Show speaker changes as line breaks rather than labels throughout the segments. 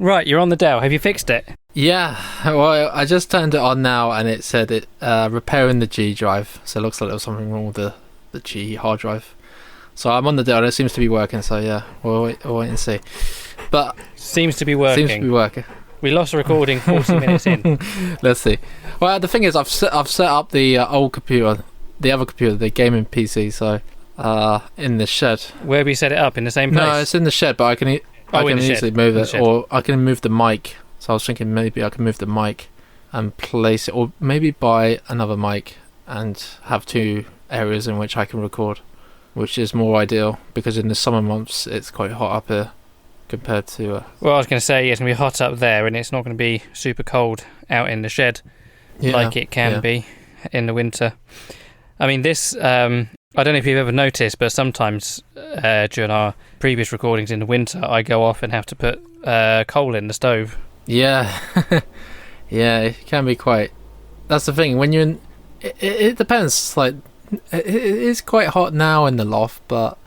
Right, you're on the Dell. Have you fixed it?
Yeah, well, I just turned it on now and it said it repairing the G drive. So it looks like there was something wrong with the G hard drive. So I'm on the Dell and it seems to be working. So yeah, we'll wait and see. But
seems to be working.
Seems to be working.
We lost a recording 40 minutes in.
Let's see. Well, the thing is, I've set up the old computer, the other computer, the gaming PC. So in the shed.
Where have you set it up? In the same place?
No, it's in the shed, but I can easily move it, or I can move the mic. So I was thinking maybe I can move the mic and place it, or maybe buy another mic and have two areas in which I can record, which is more ideal because in the summer months it's quite hot up here compared to...
Well, I was going to say it's going to be hot up there and it's not going to be super cold out in the shed like it can be in the winter. I mean, this... I don't know if you've ever noticed, but sometimes during our previous recordings in the winter, I go off and have to put coal in the stove.
Yeah. Yeah, it can be quite... That's the thing, when you're in... It depends, like... It is quite hot now in the loft, but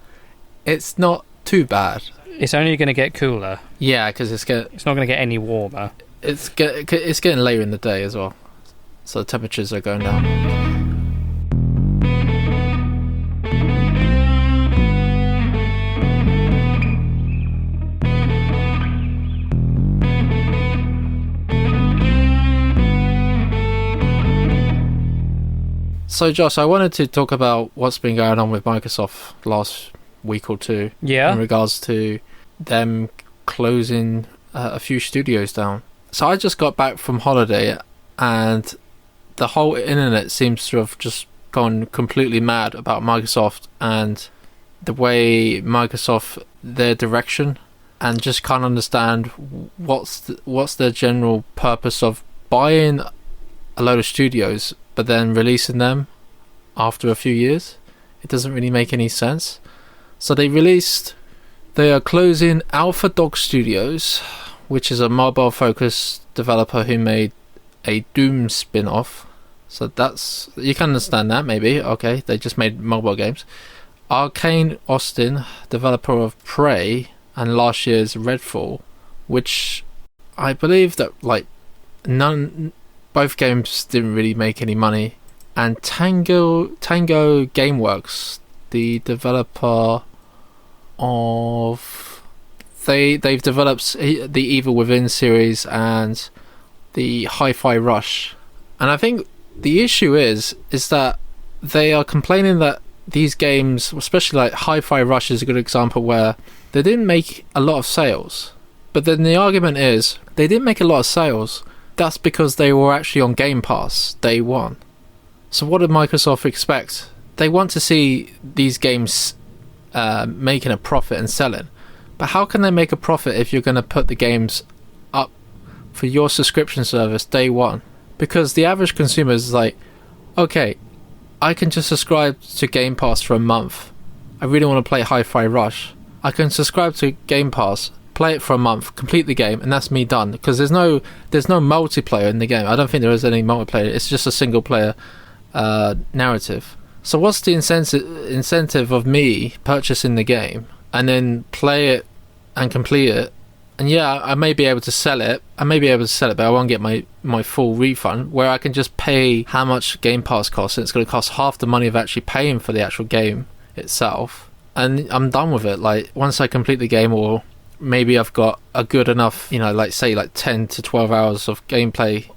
it's not too bad.
It's only going to get cooler.
Yeah, because it's not
going to get any warmer.
It's getting later in the day as well, so the temperatures are going down. So Josh, I wanted to talk about what's been going on with Microsoft last week or two.
Yeah.
In regards to them closing a few studios down. So I just got back from holiday and the whole internet seems to have just gone completely mad about Microsoft and the way Microsoft, their direction, and just can't understand what's their general purpose of buying a load of studios but then releasing them after a few years. It doesn't really make any sense. So they are closing Alpha Dog Studios, which is a mobile focused developer who made a Doom spin-off. So that's, you can understand that maybe. Okay, they just made mobile games. Arcane Austin, developer of Prey and last year's Redfall, which I believe that both games didn't really make any money. And Tango Gameworks, the developer of... They've developed the Evil Within series and the Hi-Fi Rush. And I think the issue is that they are complaining that these games, especially like Hi-Fi Rush is a good example where they didn't make a lot of sales. But then the argument is they didn't make a lot of sales. That's because they were actually on Game Pass day one. So what did Microsoft expect? They want to see these games making a profit and selling. But how can they make a profit if you're going to put the games up for your subscription service day one? Because the average consumer is like, okay, I can just subscribe to Game Pass for a month. I really want to play Hi-Fi Rush. I can subscribe to Game Pass, play it for a month, complete the game, and that's me done. Because there's no multiplayer in the game. I don't think there is any multiplayer. It's just a single player narrative. So what's the incentive of me purchasing the game and then play it and complete it? And yeah, I may be able to sell it. But I won't get my full refund. Where I can just pay how much Game Pass costs, and it's going to cost half the money of actually paying for the actual game itself. And I'm done with it. Like once I complete the game, or maybe I've got a good enough, like 10 to 12 hours of gameplay,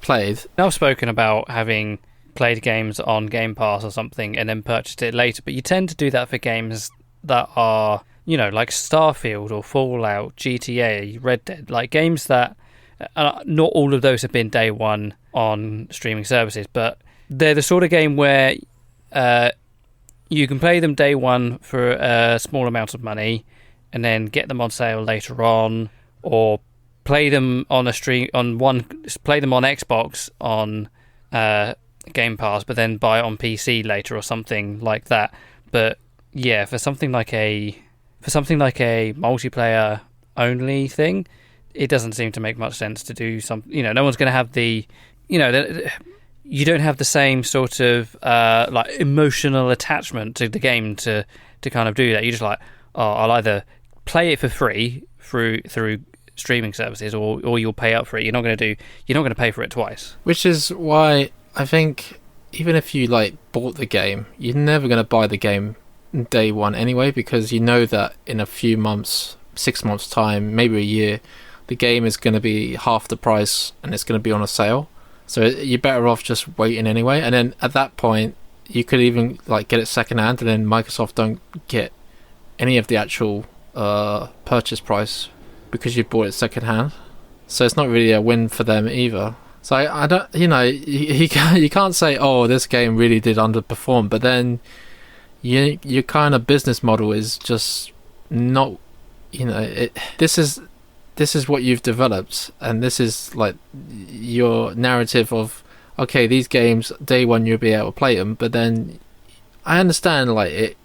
played.
I've spoken about having played games on Game Pass or something and then purchased it later, but you tend to do that for games that are, like Starfield or Fallout, GTA, Red Dead, like games that not all of those have been day one on streaming services, but they're the sort of game where you can play them day one for a small amount of money and then get them on sale later on, or play them on play them on Xbox on Game Pass, but then buy it on PC later or something like that. But yeah, for something like a multiplayer only thing, it doesn't seem to make much sense to do some. No one's going to have the, you don't have the same sort of emotional attachment to the game to kind of do that. You're just like, oh, I'll either play it for free through streaming services, or you'll pay up for it. You're not going to pay for it twice.
Which is why I think even if you like bought the game, you're never going to buy the game day one anyway, because you know that in a few months, 6 months time, maybe a year, the game is going to be half the price and it's going to be on a sale. So you're better off just waiting anyway. And then at that point, you could even like get it secondhand, and then Microsoft don't get any of the actual purchase price because you bought it secondhand. So it's not really a win for them either. So I don't, you can't say, oh, this game really did underperform, but then your kind of business model is just not, this is what you've developed, and this is like your narrative of, okay, these games day one you'll be able to play them, but then I understand like it.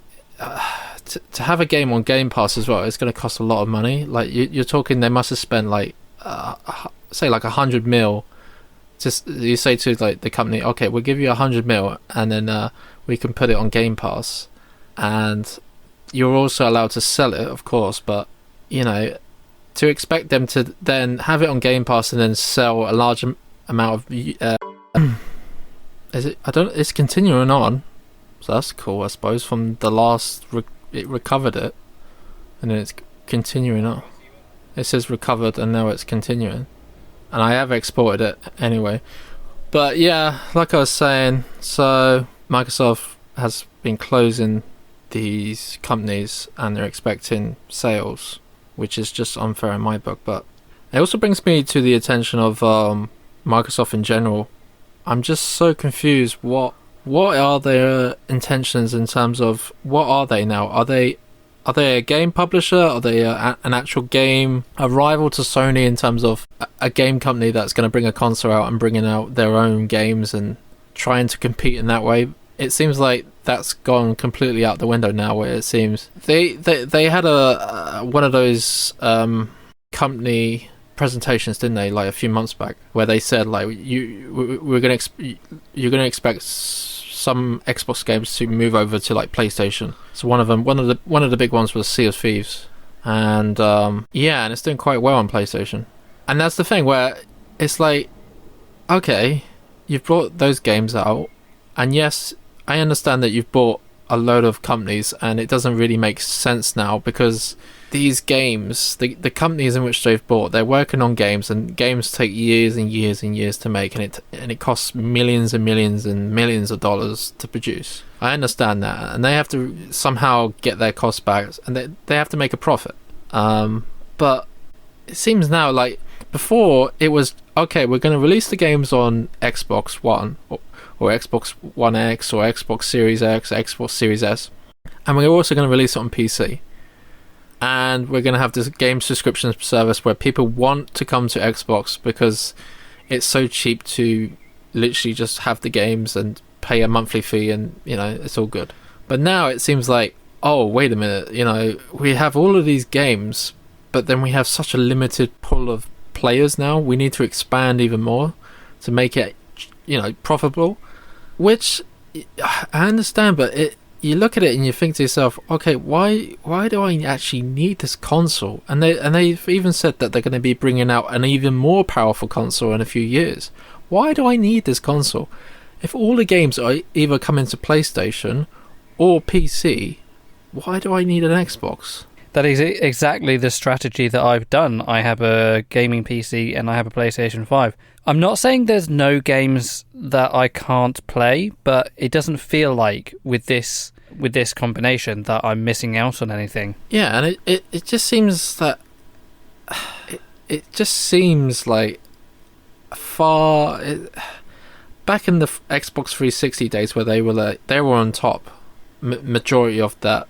To have a game on Game Pass as well, it's going to cost a lot of money. Like you're talking, they must have spent like say like 100 mil. Just you say to like the company, okay, we'll give you 100 mil, and then we can put it on Game Pass, and you're also allowed to sell it, of course. But to expect them to then have it on Game Pass and then sell a large amount of is it? I don't. It's continuing on, so that's cool, I suppose. From the last, it recovered it, and then it's continuing on. It says recovered, and now it's continuing. And I have exported it anyway. But yeah, like I was saying, so Microsoft has been closing these companies and they're expecting sales, which is just unfair in my book. But it also brings me to the attention of Microsoft in general. I'm just so confused. What are their intentions in terms of, what are they now? Are they a game publisher? Are they an actual game, a rival to Sony in terms of a game company that's going to bring a console out and bringing out their own games and trying to compete in that way? It seems like that's gone completely out the window now, where it seems they had one of those company presentations, didn't they, like a few months back, where they said like you're going to expect some Xbox games to move over to like PlayStation. So one of the big ones was Sea of Thieves, and and it's doing quite well on PlayStation. And that's the thing where it's like, okay, you've brought those games out, and yes, I understand that you've bought a load of companies, and it doesn't really make sense now because these games, the companies in which they've bought, they're working on games, and games take years and years and years to make, and it costs millions and millions and millions of dollars to produce. I understand that, and they have to somehow get their costs back, and they have to make a profit. But it seems now like, before it was, okay, we're going to release the games on Xbox One or Xbox One X or Xbox Series X, Xbox Series S, and we're also going to release it on PC. And we're going to have this game subscription service where people want to come to Xbox because it's so cheap to literally just have the games and pay a monthly fee, and it's all good. But now it seems like, oh, wait a minute, we have all of these games, but then we have such a limited pool of players now. We need to expand even more to make it, profitable. Which I understand, but you look at it and you think to yourself, okay, why do I actually need this console? And they've even said that they're going to be bringing out an even more powerful console in a few years. Why do I need this console? If all the games are either coming to PlayStation or PC, why do I need an Xbox?
That is exactly the strategy that I've done. I have a gaming PC and I have a PlayStation 5. I'm not saying there's no games that I can't play, but it doesn't feel like with this combination that I'm missing out on anything.
Yeah, and it just seems that it just seems like back in the Xbox 360 days where they were on top, majority of that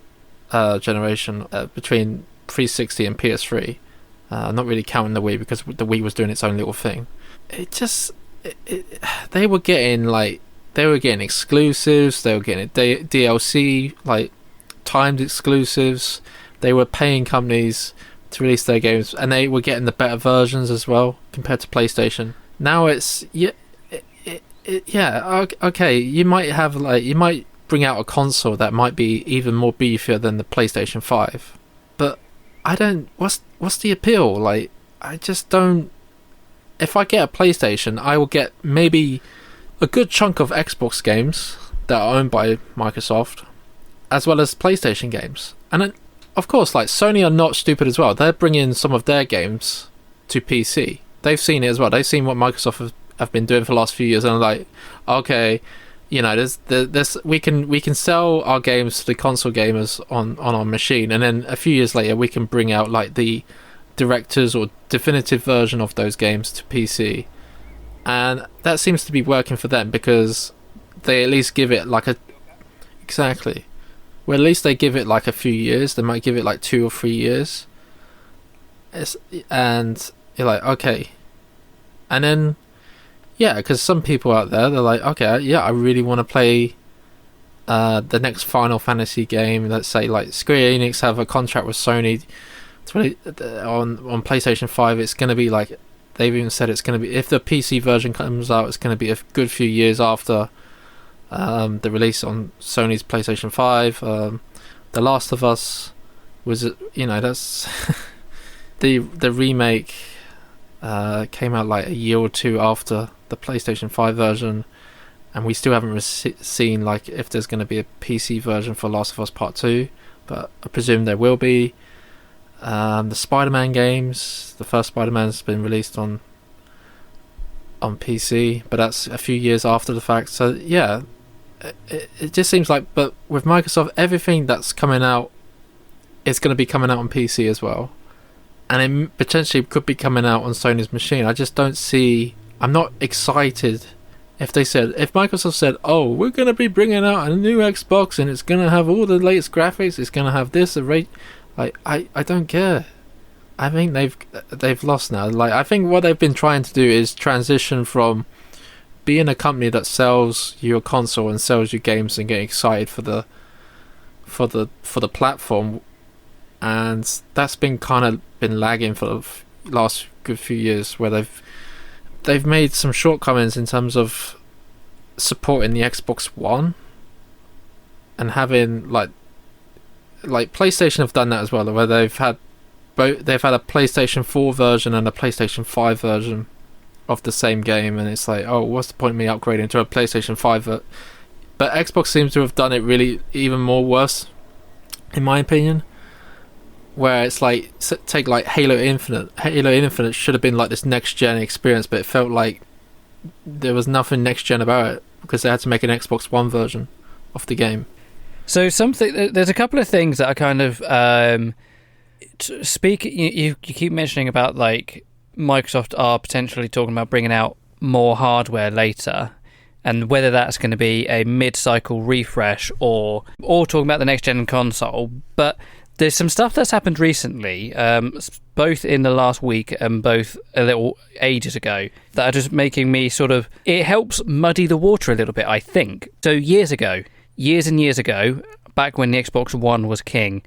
generation between 360 and PS3. Not really counting the Wii, because the Wii was doing its own little thing. They were getting exclusives, they were getting DLC, like timed exclusives. They were paying companies to release their games, and they were getting the better versions as well compared to PlayStation. Now it's okay. You might bring out a console that might be even more beefier than the PlayStation 5, but I don't. What's the appeal? Like, I just don't. If I get a PlayStation, I will get maybe a good chunk of Xbox games that are owned by Microsoft, as well as PlayStation games. And then, of course, like Sony are not stupid as well. They're bringing some of their games to PC. They've seen it as well. They've seen what Microsoft have been doing for the last few years, and are like, okay, you know, there's we can sell our games to the console gamers on our machine, and then a few years later we can bring out like the director's or definitive version of those games to PC, and that seems to be working for them because they at least give it like exactly. Well, at least they give it like a few years. They might give it like 2 or 3 years, and you're like, okay, and then yeah, because some people out there, they're like, okay, yeah, I really want to play the next Final Fantasy game. Let's say like Square Enix have a contract with Sony on PlayStation 5. It's going to be like, they've even said it's going to be, if the PC version comes out, it's going to be a good few years after the release on Sony's PlayStation 5. The Last of Us was, you know, that's the remake came out like a year or two after the PlayStation 5 version, and we still haven't seen like if there's going to be a PC version for Last of Us Part 2, but I presume there will be. The Spider-Man games, the first Spider-Man's been released on PC, but that's a few years after the fact. So yeah, it just seems like, but with Microsoft, everything that's coming out is going to be coming out on PC as well, and it potentially could be coming out on Sony's machine. I just don't see, I'm not excited if Microsoft said, oh, we're going to be bringing out a new Xbox and it's going to have all the latest graphics, it's going to have this array. Like, I don't care. I think they've lost now. Like, I think what they've been trying to do is transition from being a company that sells you a console and sells you games and getting excited for the platform, and that's been kind of been lagging for the last good few years, where they've made some shortcomings in terms of supporting the Xbox One and having like PlayStation have done that as well, where they've had a PlayStation 4 version and a PlayStation 5 version of the same game, and it's like, oh, what's the point of me upgrading to a PlayStation 5? But Xbox seems to have done it really even more worse, in my opinion, where it's like, take like Halo Infinite. Halo Infinite should have been like this next gen experience, but it felt like there was nothing next gen about it because they had to make an Xbox One version of the game.
So there's a couple of things that are kind of you keep mentioning about like Microsoft are potentially talking about bringing out more hardware later, and whether that's going to be a mid-cycle refresh or talking about the next gen console. But there's some stuff that's happened recently, both in the last week and both a little ages ago, that are just making me sort of, it helps muddy the water a little bit, I think. So years and years ago, back when the Xbox One was king,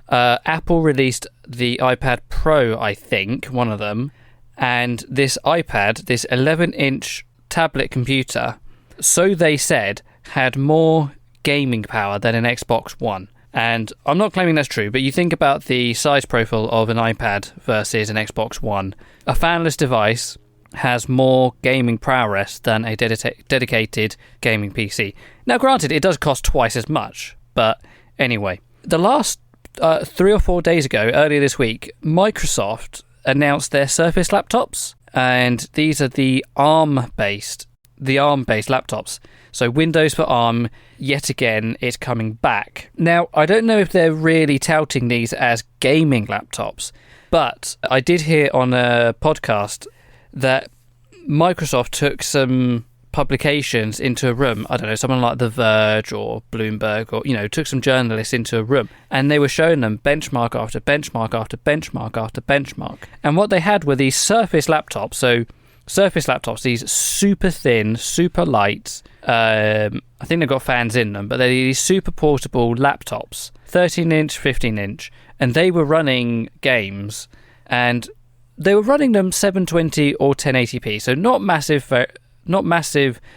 Apple released the iPad Pro, I think, one of them, and this iPad, this 11-inch tablet computer, so they said, had more gaming power than an Xbox One. And I'm not claiming that's true, but you think about the size profile of an iPad versus an Xbox One. A fanless device has more gaming prowess than a dedicated gaming PC. Now, granted, it does cost twice as much, but anyway. The last 3 or 4 days ago, earlier this week, Microsoft announced their Surface laptops, and these are the ARM-based laptops. So Windows for ARM, yet again, is coming back. Now, I don't know if they're really touting these as gaming laptops, but I did hear on a podcast that Microsoft took some publications into a room, I don't know, someone like The Verge or Bloomberg, or, you know, took some journalists into a room, and they were showing them benchmark after benchmark after benchmark after benchmark. And what they had were these Surface laptops. So Surface laptops, these super thin, super light, I think they've got fans in them, but they're these super portable laptops, 13-inch, 15-inch, and they were running games, and they were running them 720 or 1080p, so not massive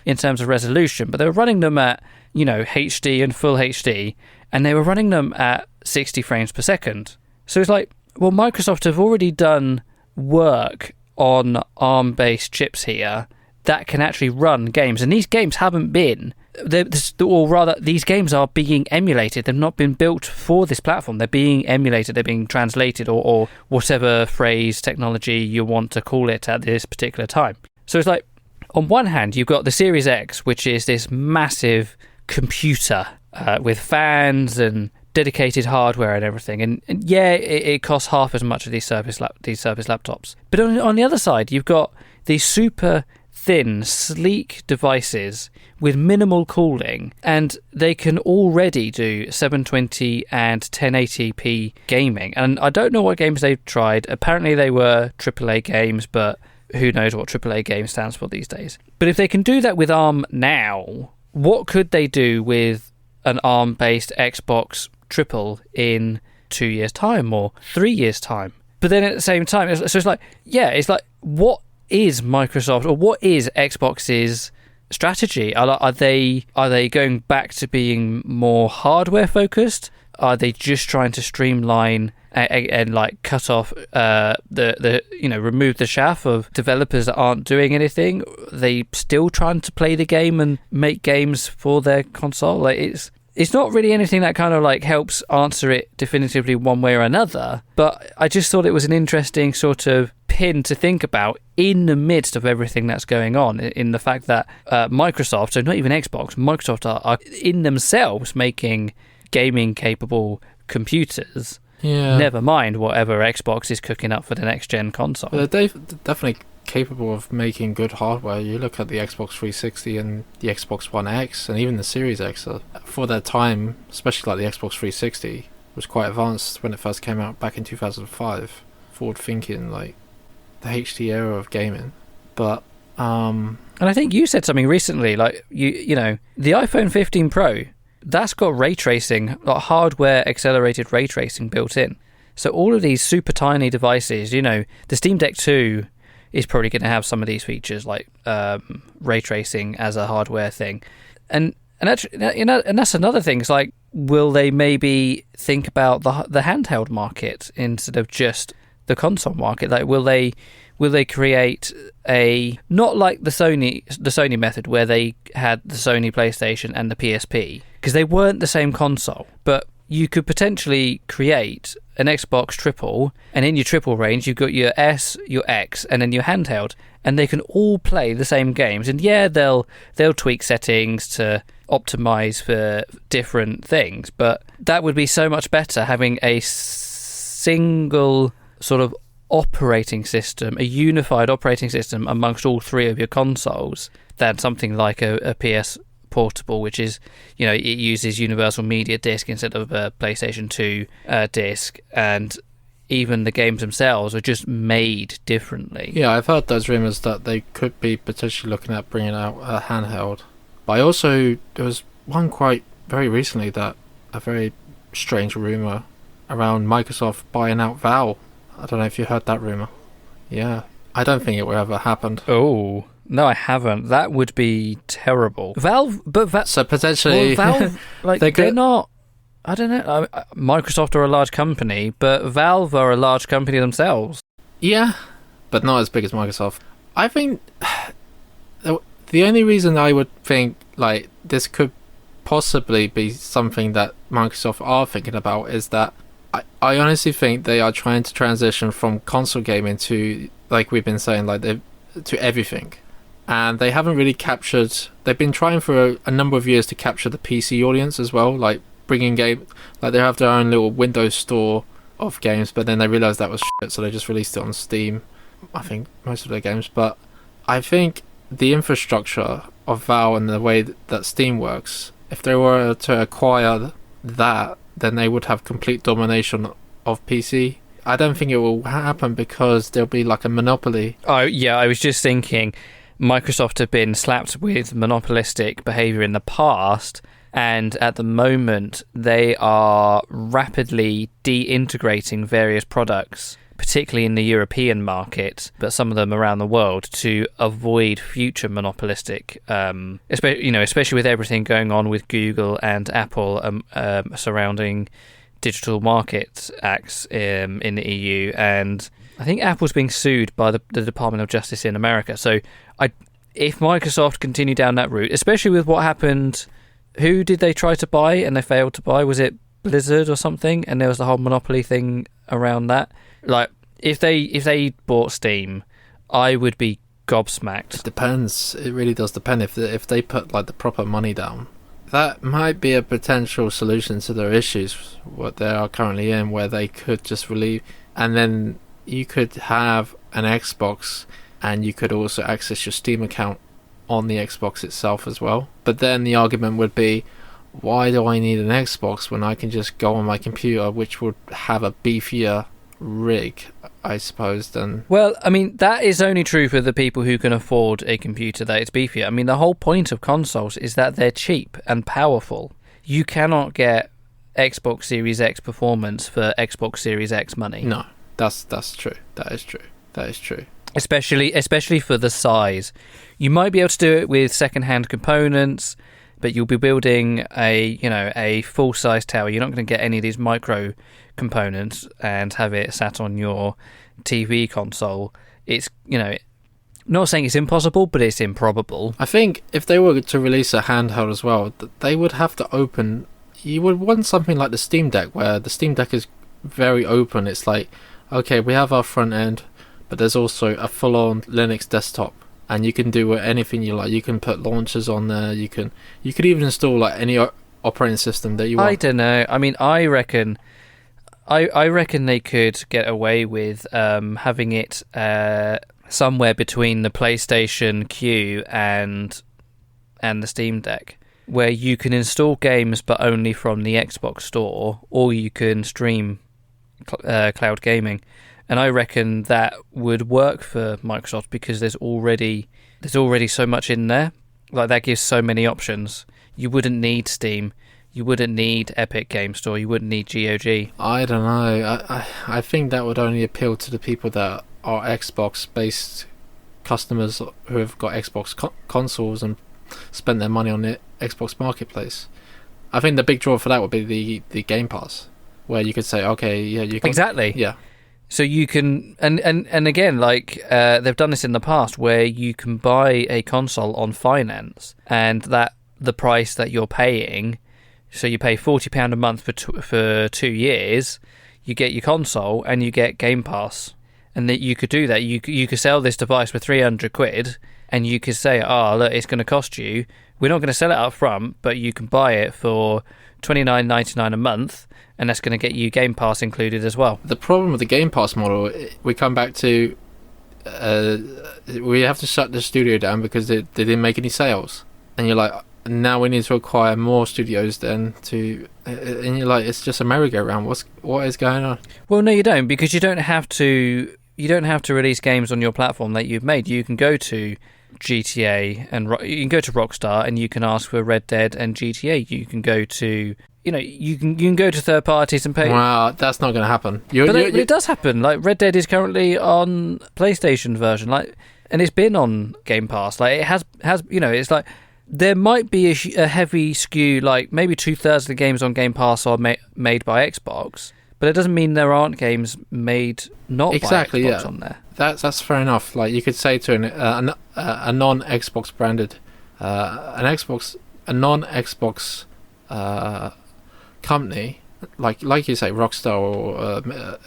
in terms of resolution, but they were running them at, you know, HD and full HD, and they were running them at 60 frames per second. So it's like, well, Microsoft have already done work on ARM-based chips here that can actually run games. And these games haven't been... or rather, these games are being emulated. They've not been built for this platform. They're being emulated. They're being translated, or whatever phrase, technology you want to call it at this particular time. So it's like, on one hand, you've got the Series X, which is this massive computer with fans and dedicated hardware and everything. And yeah, it costs half as much as these Surface laptops. But on the other side, you've got these super thin, sleek devices with minimal cooling, and they can already do 720 and 1080p gaming. And I don't know what games they've tried. Apparently they were AAA games, but who knows what AAA game stands for these days. But if they can do that with ARM now, what could they do with an ARM-based Xbox triple in 2 years' time or 3 years' time? But then at the same time, it's like, what is Microsoft, or what is Xbox's strategy? Are they going back to being more hardware focused? Are they just trying to streamline and like cut off remove the chaff of developers that aren't doing anything? Are they still trying to play the game and make games for their console? Like, it's not really anything that kind of like helps answer it definitively one way or another, but I just thought it was an interesting sort of pin to think about in the midst of everything that's going on, in the fact that Microsoft, so not even Xbox, Microsoft are in themselves making gaming capable computers. Yeah. Never mind whatever Xbox is cooking up for the next gen console.
Well, they're definitely capable of making good hardware. You look at the Xbox 360 and the Xbox One X and even the Series X, for their time, especially like the Xbox 360, was quite advanced when it first came out back in 2005. Forward thinking, like the HD era of gaming. But
and I think you said something recently, like you know, the iPhone 15 Pro, that's got ray tracing, like hardware accelerated ray tracing built in. So all of these super tiny devices, you know, the Steam Deck 2 is probably going to have some of these features, like ray tracing as a hardware thing, and actually, you know, and that's another thing. It's like, will they maybe think about the handheld market instead of just the console market? Like, will they create a, not like the Sony method where they had the Sony PlayStation and the PSP, because they weren't the same console, but you could potentially create an Xbox triple, and in your triple range you've got your S, your X, and then your handheld, and they can all play the same games. And yeah, they'll tweak settings to optimize for different things, but that would be so much better having a single sort of operating system, a unified operating system amongst all three of your consoles, than something like a PS Portable, which is, you know, it uses Universal Media Disc instead of a PlayStation 2 disc, and even the games themselves are just made differently.
Yeah, I've heard those rumours that they could be potentially looking at bringing out a handheld. But I also, there was one quite very recently, that a very strange rumour around Microsoft buying out Valve. I don't know if you heard that rumour. Yeah, I don't think it will ever happen.
Oh, no, I haven't. That would be terrible. Valve, but
so potentially,
well, Valve, like they're not. I don't know. Microsoft are a large company, but Valve are a large company themselves.
Yeah, but not as big as Microsoft. I think the only reason I would think like this could possibly be something that Microsoft are thinking about is that I honestly think they are trying to transition from console gaming to, like we've been saying, like to everything. And they haven't really captured... They've been trying for a number of years to capture the PC audience as well, like bringing game... Like they have their own little Windows store of games, but then they realised that was shit, so they just released it on Steam, I think, most of their games. But I think the infrastructure of Valve and the way that Steam works, if they were to acquire that, then they would have complete domination of PC. I don't think it will happen because there'll be like a monopoly.
Oh, yeah, I was just thinking... Microsoft have been slapped with monopolistic behaviour in the past, and at the moment they are rapidly de-integrating various products, particularly in the European market, but some of them around the world, to avoid future monopolistic, especially with everything going on with Google and Apple surrounding digital market acts in the EU. And I think Apple's being sued by the Department of Justice in America. So if Microsoft continue down that route, especially with what happened, who did they try to buy and they failed to buy? Was it Blizzard or something? And there was the whole monopoly thing around that. Like, if they bought Steam, I would be gobsmacked.
It depends. It really does depend. If they put like the proper money down, that might be a potential solution to their issues, what they are currently in, where they could just relieve, and then you could have an Xbox and you could also access your Steam account on the Xbox itself as well. But then the argument would be, why do I need an Xbox when I can just go on my computer, which would have a beefier rig, I suppose, than...
Well, I mean, that is only true for the people who can afford a computer that is beefier. I mean, the whole point of consoles is that they're cheap and powerful. You cannot get Xbox Series X performance for Xbox Series X money.
No, that's true. That is true.
Especially for the size. You might be able to do it with second-hand components, but you'll be building a full-size tower. You're not going to get any of these micro components and have it sat on your TV console. It's, not saying it's impossible, but it's improbable.
I think if they were to release a handheld as well, they would have to open... You would want something like the Steam Deck, where the Steam Deck is very open. It's like, okay, we have our front end, but there's also a full-on Linux desktop, and you can do anything you like. You can put launchers on there. You could even install like any operating system that you want.
I don't know. I mean, I reckon they could get away with having it somewhere between the PlayStation Q and the Steam Deck, where you can install games but only from the Xbox store, or you can stream cloud gaming. And I reckon that would work for Microsoft because there's already so much in there. Like, that gives so many options. You wouldn't need Steam. You wouldn't need Epic Game Store. You wouldn't need GOG.
I don't know. I think that would only appeal to the people that are Xbox-based customers who have got Xbox consoles and spent their money on the Xbox Marketplace. I think the big draw for that would be the Game Pass, where you could say, okay, yeah, you can...
Exactly.
Yeah.
So you can, and again, like they've done this in the past, where you can buy a console on finance, and that the price that you're paying, so you pay £40 a month for 2 years, you get your console and you get Game Pass, and that you could do that. You could sell this device for £300, and you could say, oh look, it's going to cost you. We're not going to sell it up front, but you can buy it for $29.99 a month. And that's going to get you Game Pass included as well.
The problem with the Game Pass model, we come back to, we have to shut the studio down because they didn't make any sales. And you're like, now we need to acquire more studios then to... And you're like, it's just a merry-go-round. What is going on?
Well, no, you don't, because you don't have to release games on your platform that you've made. You can go to GTA and you can go to Rockstar and you can ask for Red Dead and GTA. You can go to... you can go to third parties and pay.
Wow, that's not going to happen.
But it does happen. Like, Red Dead is currently on PlayStation version, like, and it's been on Game Pass. Like, it has. It's like there might be a heavy skew. Like, maybe 2/3 of the games on Game Pass are made by Xbox, but it doesn't mean there aren't games made not by Xbox on there.
That's fair enough. Like, you could say to a non-Xbox branded, a non-Xbox company, like you say, Rockstar or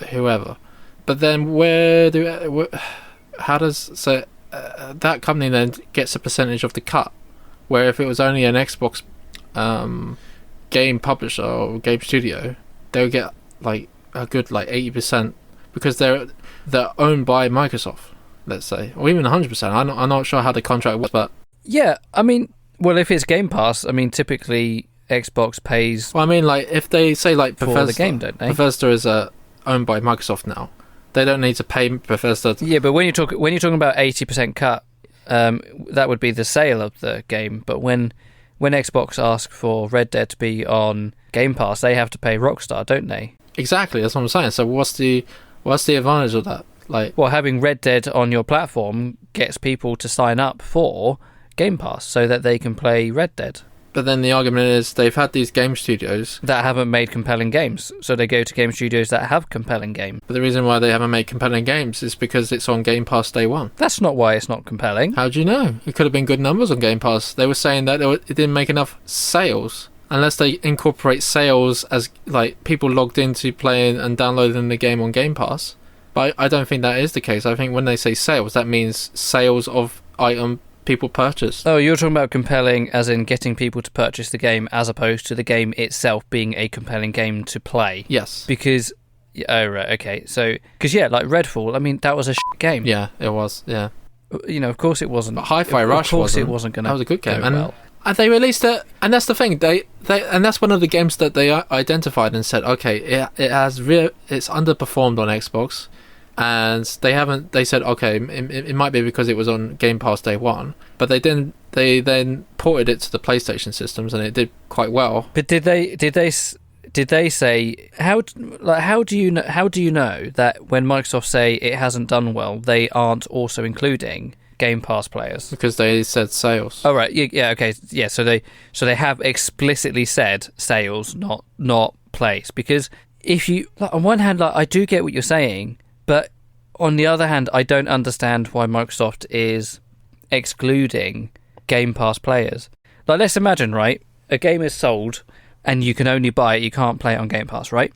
whoever. But then how does that company then gets a percentage of the cut? Where if it was only an Xbox game publisher or game studio, they would get like a good 80% because they're owned by Microsoft, let's say, or even 100%. I'm not sure how the contract works, but
yeah, I mean, well, if it's Game Pass, I mean, typically Xbox pays.
Well, I mean, like, if they say like Bethesda,
for the game, don't they?
Bethesda is owned by Microsoft now. They don't need to pay Bethesda.
Yeah, but when you're talking about 80% cut, that would be the sale of the game. But when Xbox ask for Red Dead to be on Game Pass, they have to pay Rockstar, don't they?
Exactly, that's what I'm saying. So what's the advantage of that? Like,
well, having Red Dead on your platform gets people to sign up for Game Pass so that they can play Red Dead.
But then the argument is they've had these game studios
that haven't made compelling games, so they go to game studios that have compelling games.
But the reason why they haven't made compelling games is because it's on Game Pass day one.
That's not why it's not compelling.
How do you know? It could have been good numbers on Game Pass. They were saying that it didn't make enough sales. Unless they incorporate sales as like people logged into playing and downloading the game on Game Pass. But I don't think that is the case. I think when they say sales, that means sales of item people purchased.
Oh, you're talking about compelling as in getting people to purchase the game as opposed to the game itself being a compelling game to play.
Yes.
Because, oh, right, okay. So, because, yeah, like Redfall, I mean, that was a game.
Yeah, it was, yeah.
You know, of course it wasn't.
But Hi-Fi Rush
it wasn't going to.
That was a good game.
Go well.
And they released it, and that's the thing. They and that's one of the games that they identified and said, okay, it's underperformed on Xbox. And they said, okay, it might be because it was on Game Pass day one, but they then ported it to the PlayStation systems and it did quite well.
But did they say how do you know that when Microsoft say it hasn't done well, they aren't also including Game Pass players?
Because they said sales.
Oh right, yeah, okay, yeah. So they have explicitly said sales, not plays. Because if you on one hand, I do get what you're saying. But on the other hand, I don't understand why Microsoft is excluding Game Pass players. Like, let's imagine, right? A game is sold and you can only buy it, you can't play it on Game Pass, right?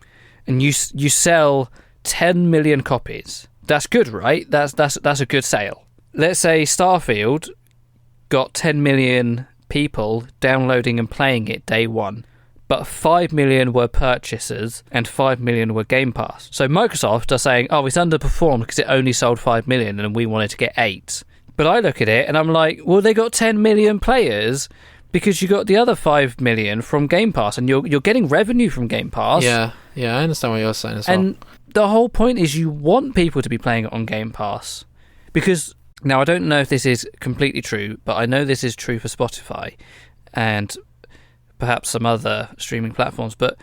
And you sell 10 million copies. That's good, right? That's a good sale. Let's say Starfield got 10 million people downloading and playing it day one. But 5 million were purchasers and 5 million were Game Pass. So Microsoft are saying, oh, it's underperformed because it only sold 5 million and we wanted to get 8. But I look at it and I'm like, well, they got 10 million players because you got the other 5 million from Game Pass and you're getting revenue from Game Pass.
Yeah, I understand what you're saying as well.
And the whole point is you want people to be playing it on Game Pass. Because, now I don't know if this is completely true, but I know this is true for Spotify. And perhaps some other streaming platforms, but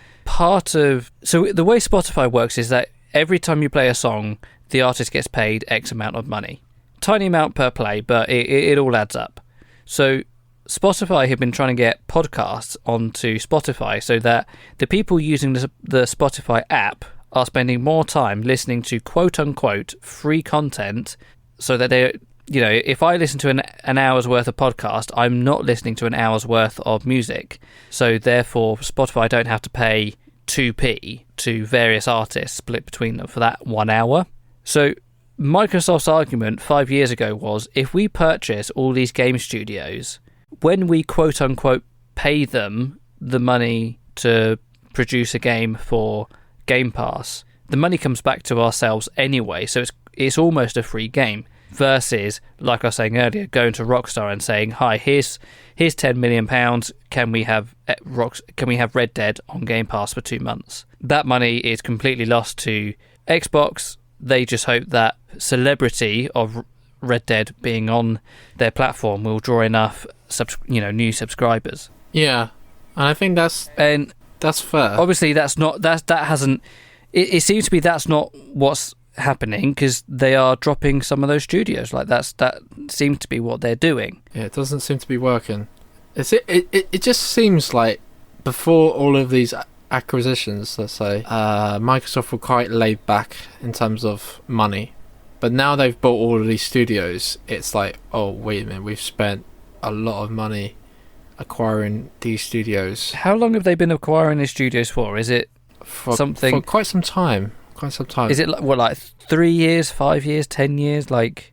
so the way Spotify works is that every time you play a song, the artist gets paid X amount of money. Tiny amount per play, but it all adds up. So Spotify have been trying to get podcasts onto Spotify so that the people using the Spotify app are spending more time listening to quote-unquote free content so that they... You know, if I listen to an hour's worth of podcast, I'm not listening to an hour's worth of music. So therefore, Spotify don't have to pay 2p to various artists split between them for that 1 hour. So Microsoft's argument 5 years ago was, if we purchase all these game studios, when we quote-unquote pay them the money to produce a game for Game Pass, the money comes back to ourselves anyway, so it's almost a free game. Versus, like I was saying earlier, going to Rockstar and saying, "Hi, here's £10 million. Can we have Red Dead on Game Pass for 2 months?" That money is completely lost to Xbox. They just hope that celebrity of Red Dead being on their platform will draw enough, new subscribers.
Yeah, and I think that's fair.
Obviously, it seems to be that's not what's happening, because they are dropping some of those studios. Like that seems to be what they're doing.
Yeah, it doesn't seem to be working. It just seems like before all of these acquisitions, let's say, Microsoft were quite laid back in terms of money, but now they've bought all of these studios. It's like, oh wait a minute, we've spent a lot of money acquiring these studios.
How long have they been acquiring these studios for? Is it for
quite some time? Is it like 3 years, 5 years, 10 years? Like,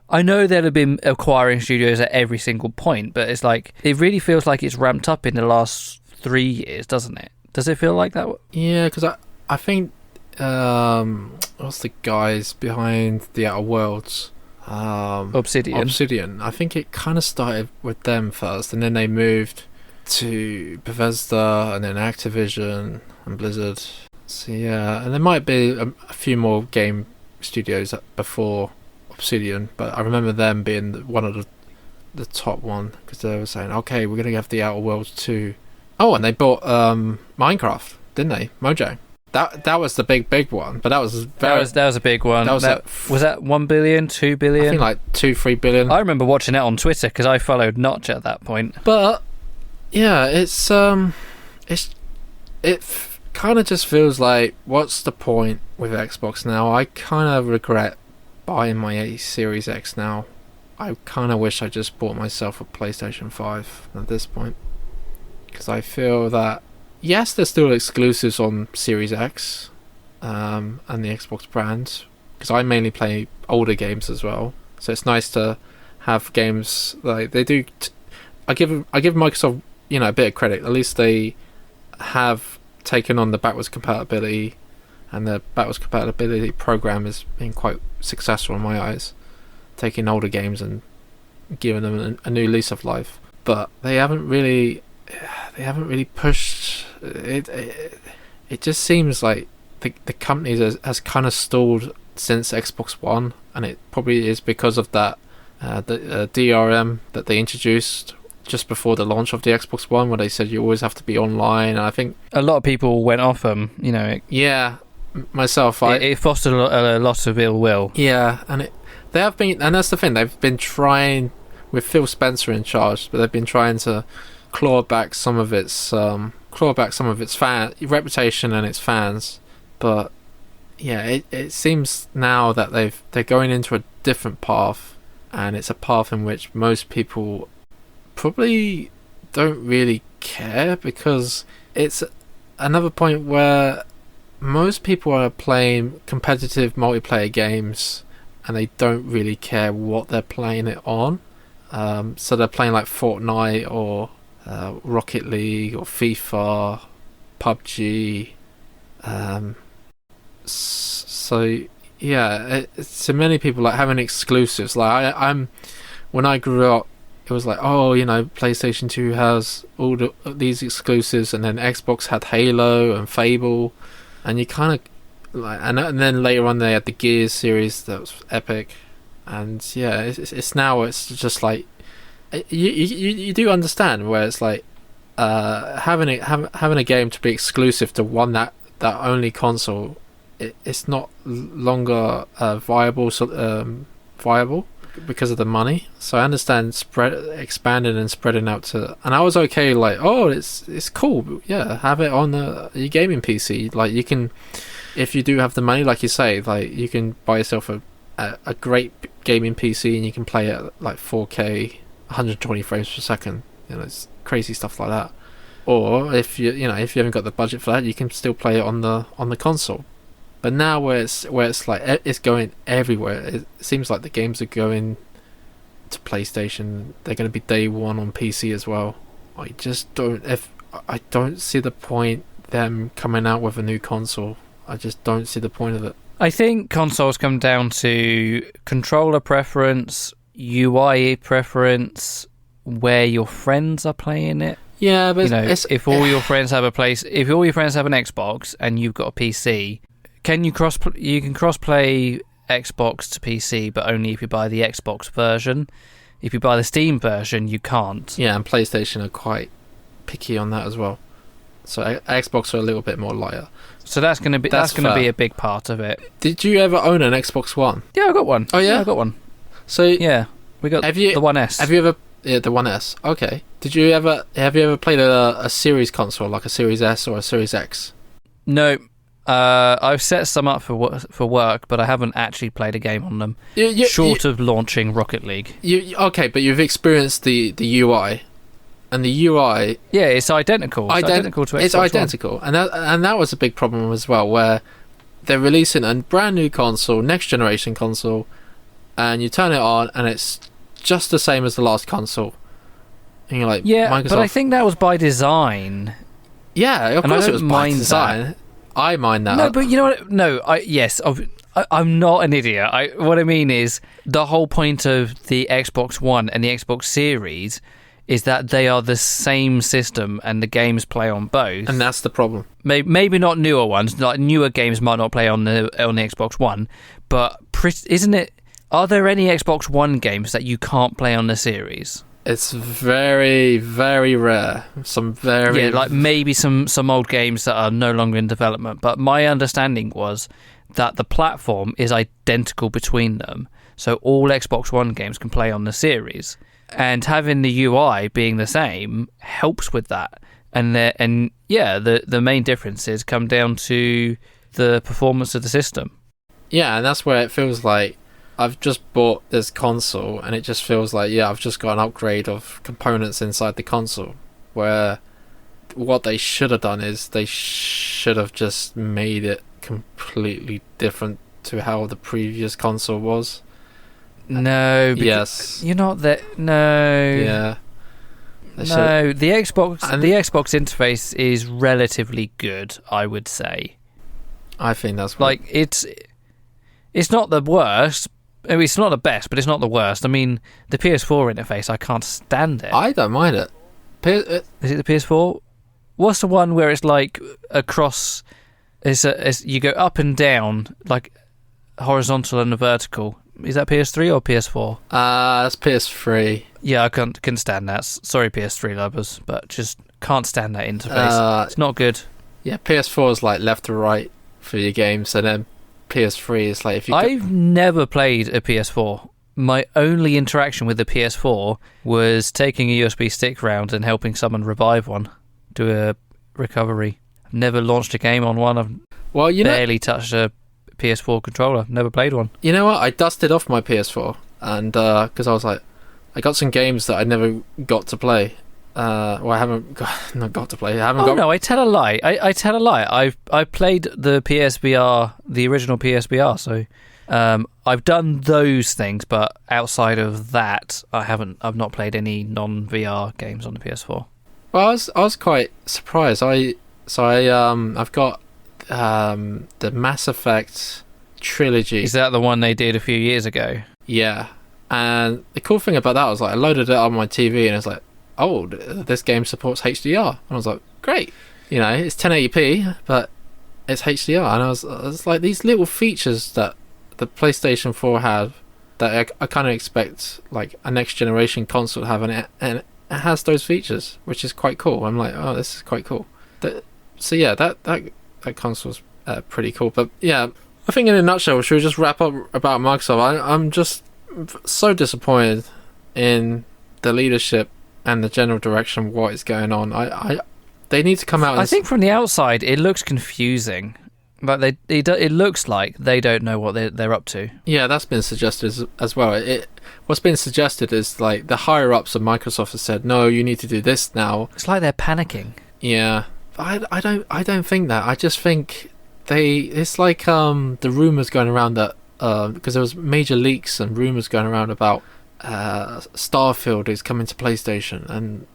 I know they'll have been acquiring studios at every single point, but it's like, it really feels like it's ramped up in the last 3 years, doesn't it? Does it feel like that? Yeah, because I think what's the guys behind the Outer Worlds?
Obsidian.
I think it kind of started with them first, and then they moved to Bethesda, and then Activision and Blizzard. So yeah, and there might be a few more game studios before Obsidian, but I remember them being one of the top one, because they were saying, okay, we're going to have the Outer Worlds 2. Oh, and they bought Minecraft, didn't they? Mojang. That was the big one, but that was
a big one. Was that 1 billion, 2 billion?
I think like 2-3 billion.
I remember watching it on Twitter because I followed Notch at that point.
But Yeah, it kind of just feels like, what's the point with Xbox now? I kind of regret buying my Series X now. I kind of wish I just bought myself a PlayStation 5 at this point, because I feel that yes, there's still exclusives on Series X and the Xbox brand, because I mainly play older games as well. So it's nice to have games like they do. I give Microsoft, a bit of credit. At least they have taken on the backwards compatibility, and the backwards compatibility program has been quite successful in my eyes, taking older games and giving them a new lease of life. But they haven't really pushed it. It just seems like the company has kind of stalled since Xbox One, and it probably is because of that the DRM that they introduced just before the launch of the Xbox One, where they said you always have to be online. And I think
a lot of people went off them.
Yeah, myself,
it fostered a lot of ill will.
Yeah, and they have been, and that's the thing. They've been trying, with Phil Spencer in charge, but they've been trying to claw back some of its reputation and its fans. But yeah, it seems now that they're going into a different path, and it's a path in which most people probably don't really care, because it's another point where most people are playing competitive multiplayer games and they don't really care what they're playing it on. So they're playing like Fortnite or Rocket League or FIFA, PUBG. So yeah, so many people like having exclusives. Like I'm when I grew up, it was like, PlayStation 2 has all these exclusives, and then Xbox had Halo and Fable, and you kind of like, and then later on they had the Gears series that was epic, and yeah, it's just like you do understand where it's like having a game to be exclusive to one that only console, it's not longer viable because of the money. So I understand expanding and spreading out to, and I was okay, like, it's cool, yeah, have it on your gaming PC. Like, you can, if you do have the money, like you say, like, you can buy yourself a great gaming PC and you can play it at like 4K 120 frames per second, it's crazy stuff like that. Or if you haven't got the budget for that, you can still play it on the console. But now where it's like it's going everywhere, it seems like the games are going to PlayStation. They're going to be day one on PC as well. I don't see the point them coming out with a new console. I just don't see the point of it.
I think consoles come down to controller preference, UI preference, where your friends are playing it.
Yeah, but
if all your friends have an Xbox and you've got a PC, you can cross-play Xbox to PC, but only if you buy the Xbox version. If you buy the Steam version, you can't.
Yeah, and PlayStation are quite picky on that as well. So Xbox are a little bit more lighter.
So that's going to be a big part of it.
Did you ever own an Xbox One?
Yeah, I got one.
Oh yeah,
I got one.
So
yeah, we got the One S.
Have you ever? Yeah, the One S. Okay. Have you ever played a series console, like a Series S or a Series X?
No. I've set some up for work, but I haven't actually played a game on them. Short of launching Rocket League.
Okay, but you've experienced the UI, and the UI.
Yeah, it's identical. It's identical to Xbox
It's identical,
One.
and that was a big problem as well, where they're releasing a brand new console, next generation console, and you turn it on, and it's just the same as the last console. And you're like,
yeah,
Microsoft.
But I think that was by design.
Yeah, of course it was by design. I mind that.
No, but you know what? No, I'm not an idiot. What I mean is, the whole point of the Xbox One and the Xbox Series is that they are the same system and the games play on both.
And that's the problem.
Maybe not newer ones. Like, newer games might not play on the Xbox One, but isn't it? Are there any Xbox One games that you can't play on the Series?
It's very, very rare.
Like maybe some old games that are no longer in development. But my understanding was that the platform is identical between them, so all Xbox One games can play on the Series. and having the UI being the same helps with that. The main differences come down to the performance of the system.
Yeah, and that's where it feels like I've just bought this console, and it just feels like, I've just got an upgrade of components inside the console, where what they should have done is they should have just made it completely different to how the previous console was.
No.
Yes.
You're not that. No.
Yeah.
No. The Xbox interface is relatively good, I would say.
I think that's
like it's not the worst. I mean, it's not the best, but it's not the worst. I mean, the PS4 interface, I can't stand it.
I don't mind it.
Is it the PS4? What's the one where it's like across? You go up and down, like horizontal and vertical. Is that PS3 or PS4?
That's PS3.
Yeah, I can't stand that. Sorry, PS3 lovers, but just can't stand that interface. It's not good.
Yeah, PS4 is like left to right for your games, and then PS3 is like if you.
I've never played a PS4. My only interaction with the PS4 was taking a USB stick round and helping someone revive one, do a recovery. I've never launched a game on one. I've barely touched a PS4 controller. Never played one.
You know what? I dusted off my PS4, and because I was like, I got some games that I never got to play. I haven't got to play.
No, I tell a lie. I tell a lie. I played the PSVR, the original PSVR. So I've done those things, but outside of that, I've not played any non-VR games on the PS4.
Well, I was quite surprised. I've got the Mass Effect trilogy.
Is that the one they did a few years ago?
Yeah, and the cool thing about that was like I loaded it on my TV and it's like, oh, this game supports HDR, and I was like, great. You know, it's 1080p, but it's HDR, and I was like, these little features that the PlayStation 4 had that I kind of expect like a next generation console to have, and it has those features, which is quite cool. I'm like, oh, this is quite cool. That console's pretty cool. But yeah, I think in a nutshell, should we just wrap up about Microsoft? I'm just so disappointed in the leadership and the general direction of what is going on. They need to come out.
I think from the outside, it looks confusing. But it looks like they don't know what they're up to. Yeah,
that's been suggested as well. What's been suggested is like the higher ups of Microsoft have said, no, you need to do this now.
It's like they're panicking.
Yeah, I don't think that. I just think it's like the rumors going around that because there was major leaks and rumors going around about Starfield is coming to PlayStation, and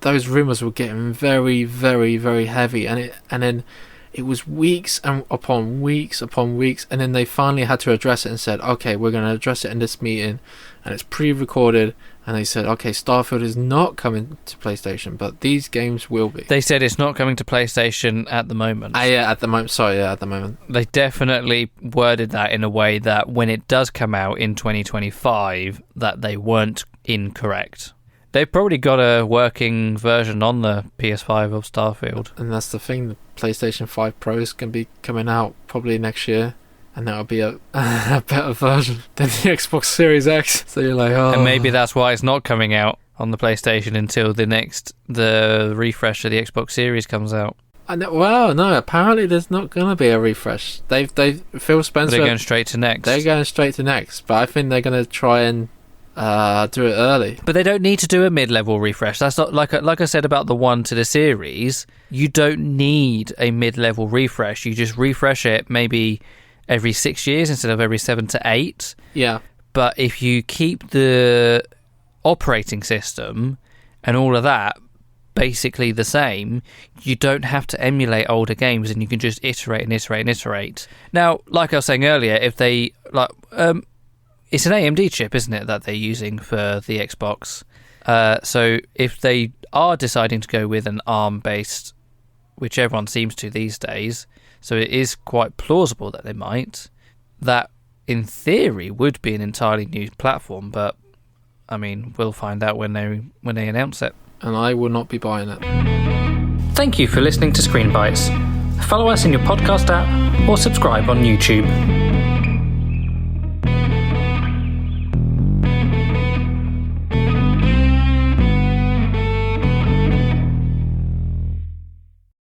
those rumors were getting very, very, very heavy, and then it was weeks upon weeks, and then they finally had to address it and said, okay, we're going to address it in this meeting, and it's pre-recorded, and they said, okay, Starfield is not coming to PlayStation, but these games will be.
They said it's not coming to PlayStation at the moment.
At the moment. Sorry, yeah, at the moment.
They definitely worded that in a way that when it does come out in 2025, that they weren't incorrect. They've probably got a working version on the PS5 of Starfield.
And that's the thing, the PlayStation 5 Pro is going to be coming out probably next year, and that'll be a better version than the Xbox Series X. So you're like, oh.
And maybe that's why it's not coming out on the PlayStation until the refresh of the Xbox Series comes out.
Well, no, apparently there's not going to be a refresh. Phil Spencer...
They're going straight to next.
They're going straight to next, but I think they're going to try and do it early.
But they don't need to do a mid-level refresh. That's not like I said about the one to the series. You don't need a mid-level refresh. You just refresh it maybe every 6 years instead of every 7 to 8.
Yeah.
But if you keep the operating system and all of that basically the same, you don't have to emulate older games, and you can just iterate and iterate and iterate. Now, like I was saying earlier, if they it's an AMD chip, isn't it, that they're using for the Xbox? So if they are deciding to go with an ARM-based, which everyone seems to these days, so it is quite plausible that they might, that in theory would be an entirely new platform, but I mean, we'll find out when they announce it.
And I will not be buying it.
Thank you for listening to Screen Bytes. Follow us in your podcast app or subscribe on YouTube.